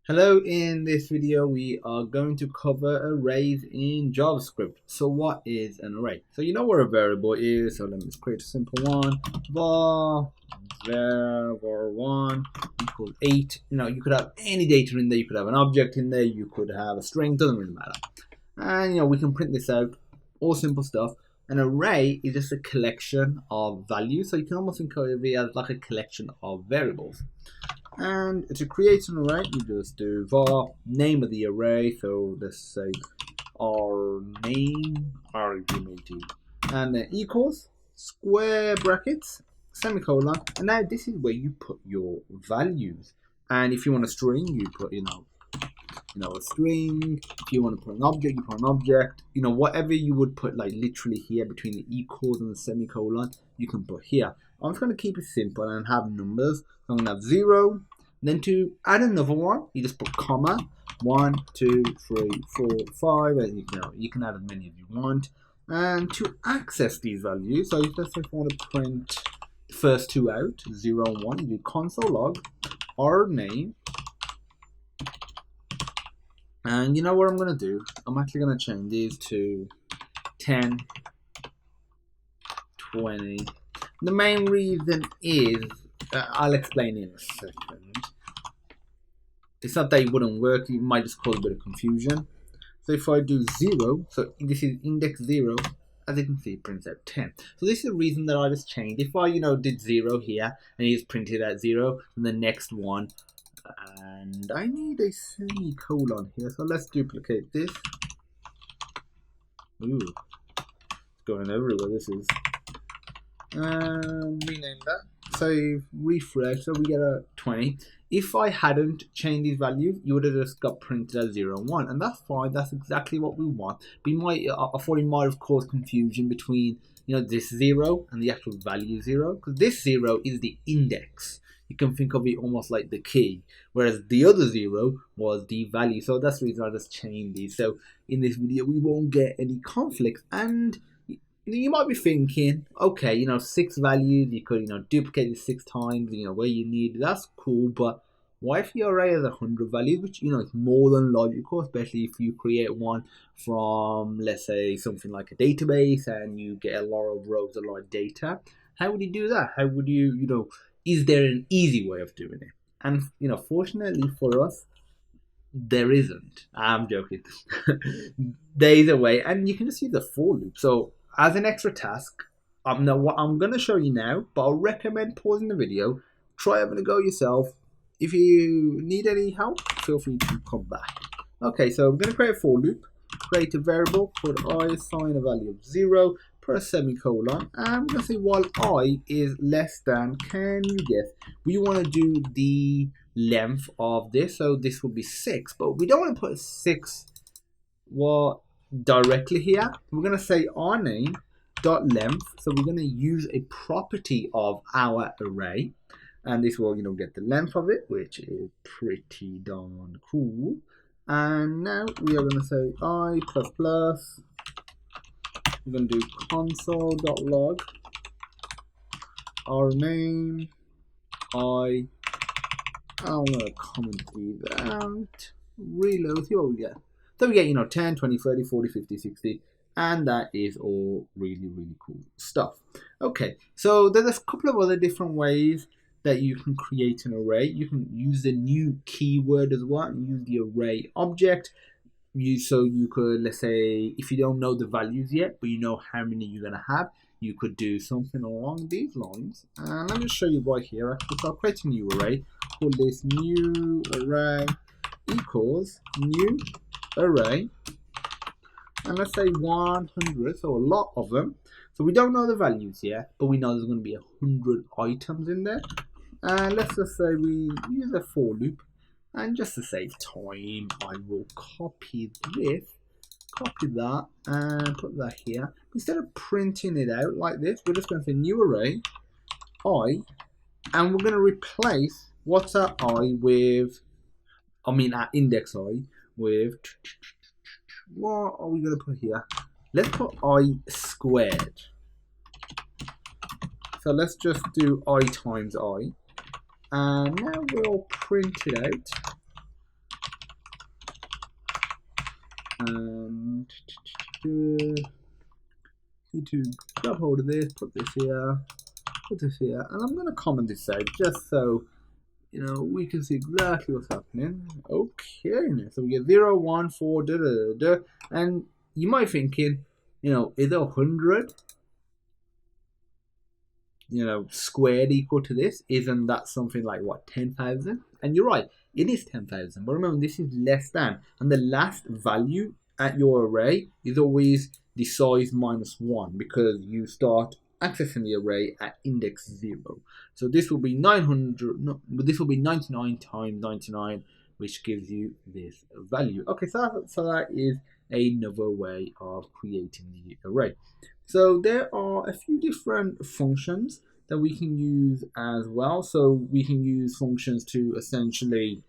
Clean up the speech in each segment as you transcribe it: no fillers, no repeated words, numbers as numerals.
Hello, in this video we are going to cover arrays in JavaScript. So what is an array? So you know what a variable is, so let me just create a simple one. var1 equals 8. You could have any data in there, you could have an object in there, you could have a string, doesn't really matter. And we can print this out, all simple stuff. An array is just a collection of values, so you can almost think of it as like a collection of variables. And to create an array, you just do var name of the array. So let's say our name argument, and then equals square brackets semicolon. And now this is where you put your values. And if you want a string, you put a string. If you want to put an object, you put an object. Whatever you would put, like literally here between the equals and the semicolon, you can put here. I'm just going to keep it simple and have numbers. So I'm going to have 0. Then to add another one, you just put comma 1, 2, 3, 4, 5, and you can add as many as you want. And to access these values, so let's say if I want to print the first two out, 0 and 1, you do console log our name. And you know what I'm going to do? I'm actually going to change these to 10, 20. The main reason is, I'll explain in a second. It's not that it wouldn't work, it might just cause a bit of confusion. So if I do 0, so this is index 0, as you can see, it prints out 10. So this is the reason that I just changed. If I, did 0 here, and you just printed at 0, and the next one, and I need a semicolon here, so let's duplicate this. Ooh, it's going everywhere, this is. Rename that. Save, refresh, so we get a 20. If I hadn't changed these values, you would have just got printed as 0 and 1, and that's fine. That's exactly what we want. But I thought it might have caused confusion between this 0 and the actual value 0, because this 0 is the index. You can think of it almost like the key, whereas the other 0 was the value. So that's the reason I just changed these. So in this video, we won't get any conflicts. And you might be thinking, okay, 6 values, you could, duplicate it 6 times, where you need it. That's cool, but what if your array has 100 values, which, is more than logical, especially if you create one from, let's say, something like a database and you get a lot of rows, a lot of data. How would you do that? How would you, is there an easy way of doing it? And, fortunately for us, there isn't. I'm joking. There is a way, and you can just use a for loop. So as an extra task, what I'm going to show you now, but I'll recommend pausing the video, try having a go yourself. If you need any help, feel free to come back. Okay, so I'm going to create a for loop, create a variable called I, assign a value of 0, put a semicolon, and I'm going to say while I is less than, can you guess? We want to do the length of this, so this will be 6, but we don't want to put 6 directly here. We're going to say our name dot length, so we're going to use a property of our array, and this will get the length of it, which is pretty darn cool. And now we are going to say I plus plus, we're going to do console.log our name I'm going to comment these out, reload, see what we get. So we get 10, 20, 30, 40, 50, 60, and that is all really, really cool stuff. Okay, so there's a couple of other different ways that you can create an array. You can use the new keyword as well, and use the array object. So you could, let's say, if you don't know the values yet, but you know how many you're going to have, you could do something along these lines. And let me show you right here. Actually, so I'll create a new array. Call this new array equals new array, and let's say 100, so a lot of them. So we don't know the values yet, but we know there's going to be 100 items in there. And let's just say we use a for loop, and just to save time, I will copy that, and put that here. Instead of printing it out like this, we're just going to say new array I, and we're going to replace what's our I with, our index I with, what are we going to put here? Let's put I squared. So let's just do I times I, and now we'll print it out. and need to grab hold of this, put this here, and I'm going to comment this out just so we can see exactly what's happening. Okay, so we get 0, 1, 4, da da da, and you might be thinking, is 100, squared equal to this? Isn't that something like what, 10,000? And you're right, it is 10,000. But remember, this is less than, and the last value at your array is always the size minus 1 because you start accessing the array at index 0. So this will be 900. No, this will be 99 times 99, which gives you this value. Okay, so that is another way of creating the array. So there are a few different functions that we can use as well. So we can use functions to essentially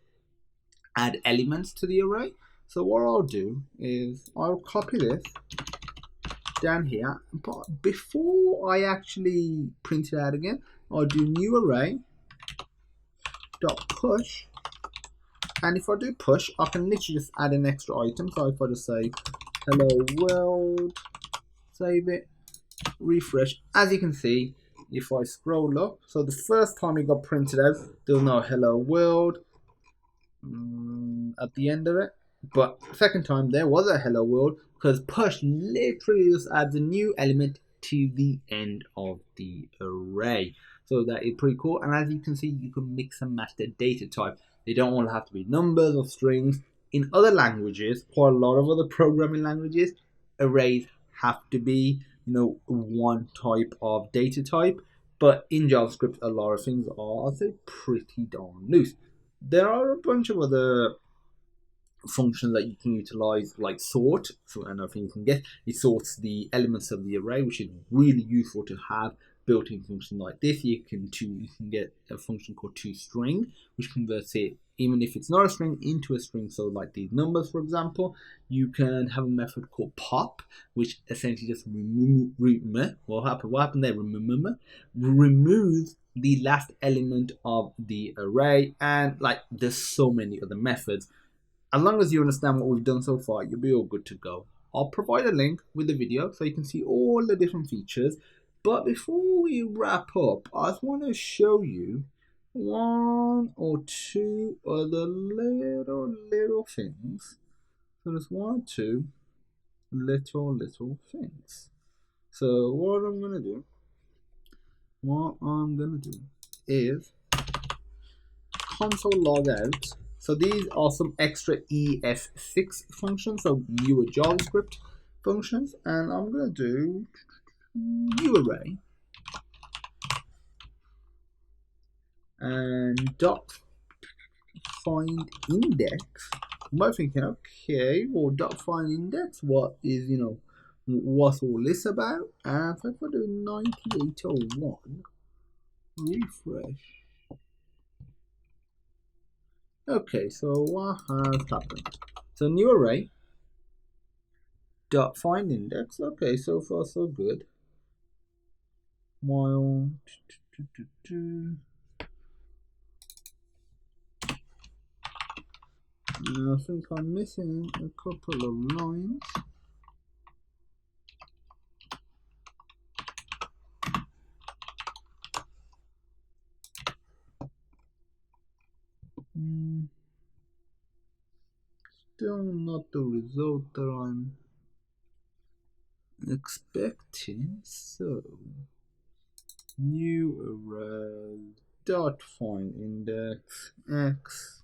add elements to the array. So what I'll do is I'll copy this down here, but before I actually print it out again, I'll do new array dot push, and if I do push, I can literally just add an extra item. So if I just say hello world, save it, refresh, as you can see, if I scroll up, so the first time it got printed out, there's no hello world at the end of it, but second time there was a hello world because push literally just adds a new element to the end of the array. So that is pretty cool, and as you can see, you can mix and match the data type. They don't all have to be numbers or strings. In other languages, quite a lot of other programming languages, arrays have to be one type of data type, but in JavaScript a lot of things are, I'd say, pretty darn loose. There are a bunch of other functions that you can utilize, like sort. So another thing you can get, it sorts the elements of the array, which is really useful to have built-in function like this. You can get a function called toString, which converts it, even if it's not a string, into a string. So like these numbers, for example. You can have a method called pop, which essentially just what happened there? Removes the last element of the array, and like there's so many other methods. As long as you understand what we've done so far, you'll be all good to go. I'll provide a link with the video so you can see all the different features. But before we wrap up, I just want to show you one or two other little things. So there's one or two little things. So what I'm gonna do is console log out. So these are some extra ES6 functions, so newer JavaScript functions, and I'm gonna do new array and dot find index. You might be thinking, okay, well, dot find index, what is what's all this about? And if I do 9801, refresh. Okay, so what has happened? So new array dot find index. Okay, so far so good. While I think I'm missing a couple of lines. Still not the result that I'm expecting. So new array dot find index x.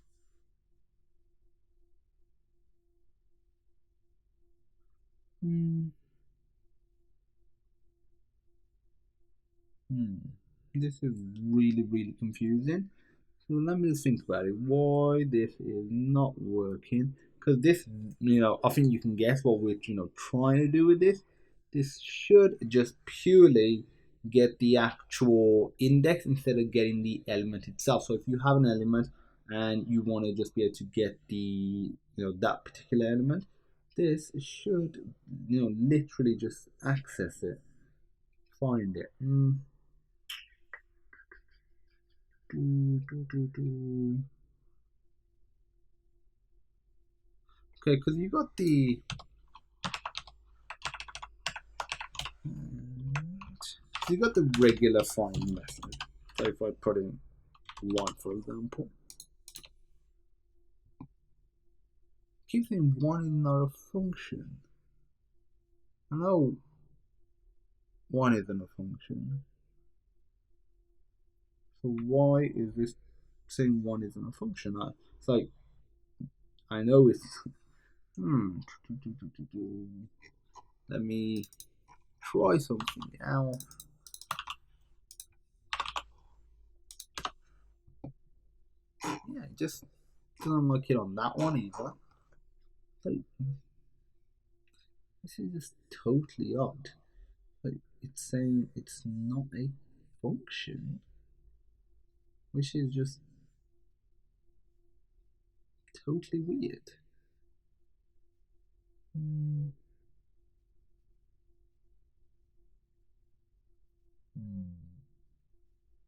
This is really confusing. So let me just think about it. Why this is not working? Because this, I think you can guess what we're, trying to do with this. This should just purely get the actual index instead of getting the element itself. So if you have an element and you want to just be able to get the, that particular element, this should, literally just access it, find it. Okay, because you got the regular find method. So if I put in 1, for example, keep saying 1 is not a function. I know 1 isn't a function. So why is this saying 1 isn't a function? It's like, I know it's let me try something else. Yeah, it just doesn't like it on that one either. Like, this is just totally odd. Like, it's saying it's not a function, which is just totally weird.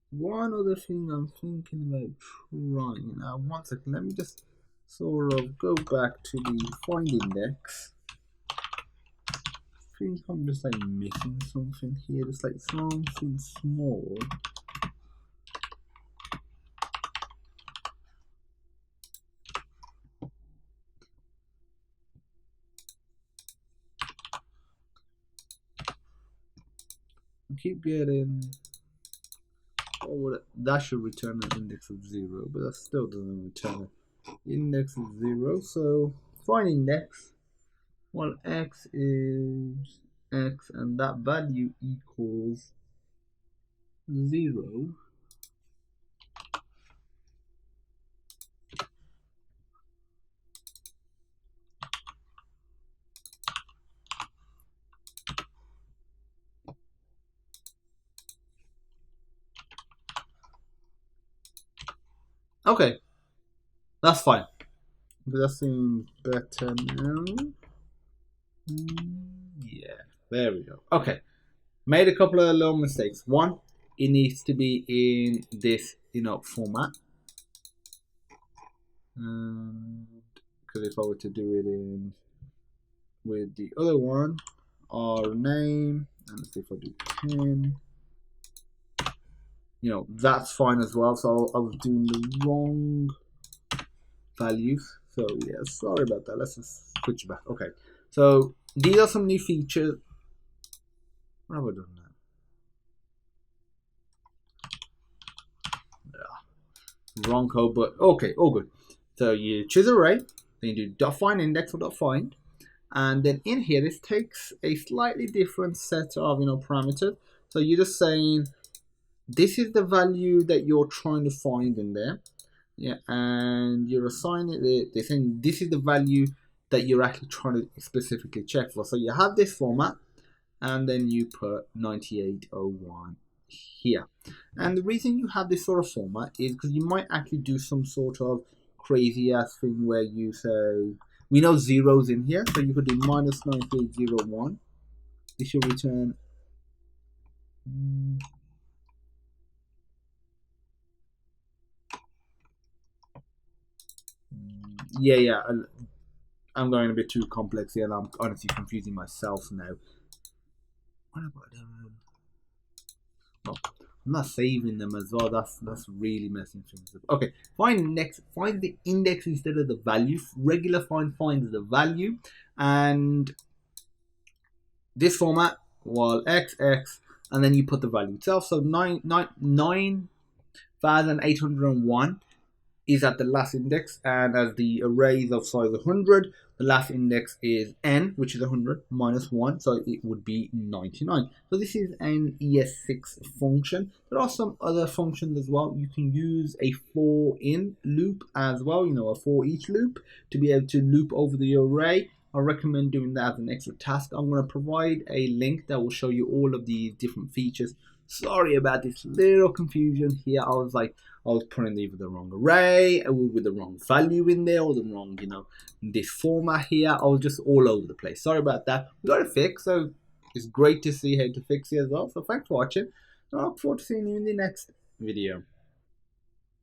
One other thing I'm thinking about trying. Now, one second, let me just sort of go back to the find index. I think I'm just like missing something here, just like something small. I keep getting, that should return an index of 0, but that still doesn't return an index of 0. So find index, well, x is x and that value equals 0. Okay, that's fine. That seems better now. Yeah, there we go. Okay, made a couple of little mistakes. One, it needs to be in this, format. Because if I were to do it in with the other one, our name, and let's see if I do 10. That's fine as well. So I was doing the wrong values. So yeah, sorry about that. Let's just switch back. Okay, so these are some new features. What have I done now? Yeah, wrong code, but okay, all good. So you choose array, then you do .find index or .find, and then in here this takes a slightly different set of parameters. So you're just saying this is the value that you're trying to find in there. Yeah, and you're assigning it. They're saying this is the value that you're actually trying to specifically check for. So you have this format, and then you put 9801 here. And the reason you have this sort of format is because you might actually do some sort of crazy ass thing where you say, we know zeros in here, so you could do minus 9801. This should return. Yeah, I'm going a bit too complex here, and I'm honestly confusing myself now. What about them? Oh, I'm not saving them as well. That's really messing things up. Okay, find the index instead of the value. Regular find finds the value, and this format, while x, and then you put the value itself. So 9,801 is at the last index, and as the array is of size 100, the last index is n, which is 100 minus 1, so it would be 99. So this is an ES6 function. There are some other functions as well. You can use a for in loop as well, a for each loop to be able to loop over the array. I recommend doing that as an extra task. I'm going to provide a link that will show you all of these different features. Sorry about this little confusion here. I was putting either the wrong array with the wrong value in there, or the wrong, this format here. I was just all over the place. Sorry about that. We got it fixed, so it's great to see how to fix it as well. So thanks for watching, and I look forward to seeing you in the next video.